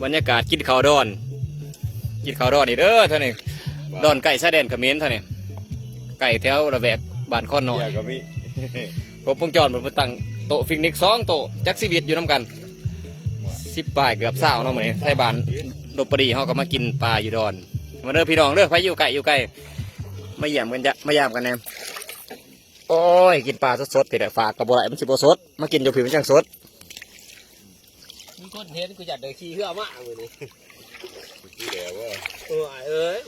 บรรยากาศกินข้าวดอนนี่เด้อเท่านี้ดอนไก่ชายแดนเขมรเท่านี้ไก่แถวระแวกบ้านข้อนน้อยผมวงจรผมตั้งโต๊ะฟิกนิก2 โต๊ะจักชีวิตอยู่น้ำกัน10 ป่ายเกือบ20เนาะเหมือนไทยบ้านดบปรีเขาก็มากินปลาอยู่ดอนมาเด้อพี่น้องเด้อไปอยู่ไก่มาเยี่ยมกันแน่โอ้ยกินปลาสดๆแต่ฝากกับบัวไหลมันสิบสดมากินอยู่ผิวมันจังสดมึงคนเห็นกูจัดเดือขี้เหื่อมากเลยนี่สีแดงว่า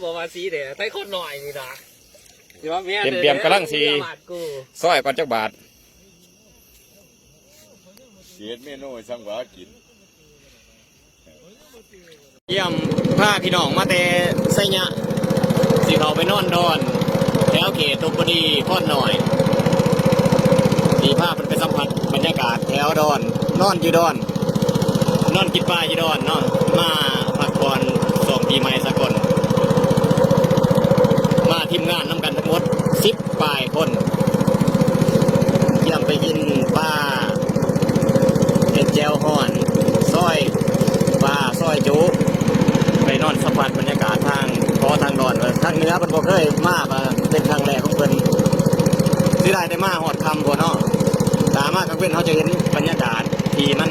บอกว่าสีแดงใช้คนหน่อยนี่นะเตรียมกำลังสีซอยก่อนจักบาทเสียเมนูช่างว่ากินเยี่ยมผ้าพี่น้องมาแต่ไสยะสิเขาไปนอนดอนแถวเขตตุปดีข้อนหน่อยสีผ้าเป็นไปสัมผัสบรรยากาศแถวดอนนอนอยู่ดอนนอนกินปลาอยู่ดอนเนาะมาพักผ่อนส่งปีใหม่สกลมาทีมงานนำกันทั้งหมด10 ป่ายคนเยี่ยมไปกินปลาเห็ดแจวห่อนซอยปลาซอยจุไปนอนสัมผัสบรรยากาศทางดอนทางเหนือเป็นบ่เคยมาเป็นครั้งแรกของเพิ่นที่ได้มาหอดคำบ่เนาะสามารถกับเพื่อนเขาจะเห็นบรรยากาศที่มัน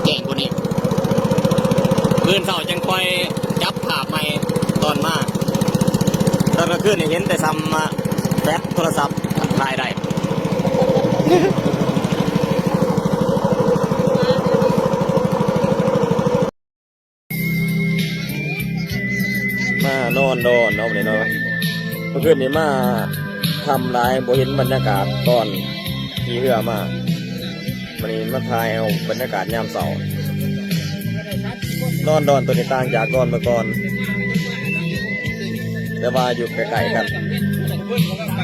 แก่งกว่านี้เพื่อนเสาจังคอยจับภาพใหม่ตอนมาตอนกลางคืนเห็นแต่ซ้ำแบตโทรศัพท์ถ่ายได้มานอนดอนเนาะเนี่ยเนาะเมื่อคืนนี้มาทำลายบ่เห็นบรรยากาศตอนขี่เรือมาวันนี้มาถ่ายเอาบรรยากาศยามเสาร์นอนดอนตัวนี้ต่างจากดอนเมื่อก่อนแต่ว่าอยู่ไกลๆกัน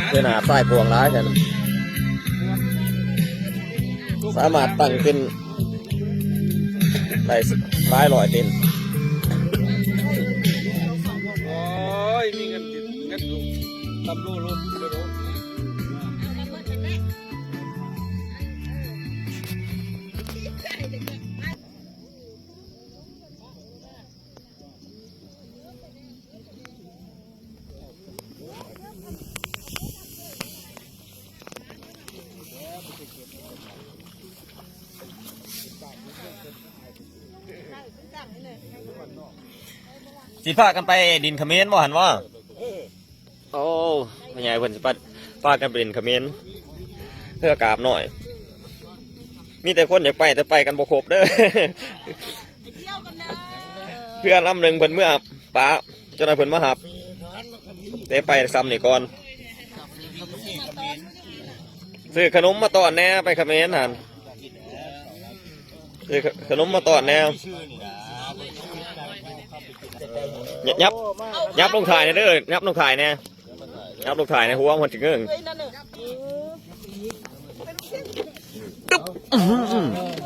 เพื่อหนาใต้พวงร้ายกันสามารถตั้งเป็นได้ร้อยเต็มมีเงินดูตำรูรุ่นเดี๋ยวสิพากันไปดินเขมรบ่หันว่าโอ้ไม่ใหญ่เพิ่นสิพากันไปดินเขมรเพื่อกราบหน่อยมีแต่คนอยากไปแต่ไปกันบ่ครบเด้อเพื่อนลำหนึ่งเพิ่นเมื่อป้าเจ้านายเพิ่นมาหับแต่ไปซ้ำนี่ก่อนซื้อขนมมาตอนแน่ไปเขมรหันซื้อขนมมาตอนแน่ยับลงถ่ายเนี่ยเด้อยับลงถ่ายเนี่ยยับลงถ่ายในหัวมันถึงเงิน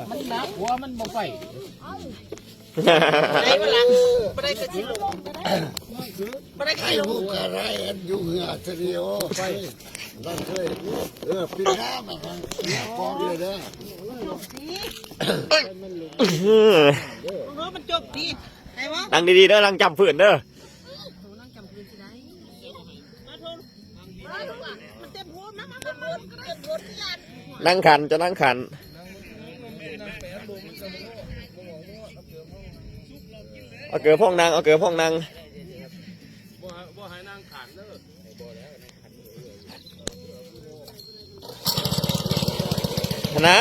มันหนักหัวมันบ่ไปไอ้เวลาไม่ได้กระชิบไม่ได้กระชิบอะไรอยู่เหงาเสียวไปเราเคยปีน้ำแบบนี้กองเลยเด้อมันจบดีไอ้วะนั่งดีๆเด้อนั่งจำฝืนเด้อนั่งขันจะนั่งขันเอาเกลือพ่องนางเอาเกลือพ่องนางบ่ให้นางขันเด้อนะ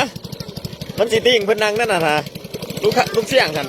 มันสิติ้งเพิ่นนางนั่นน่ะฮะลูกเสี่ยงกัน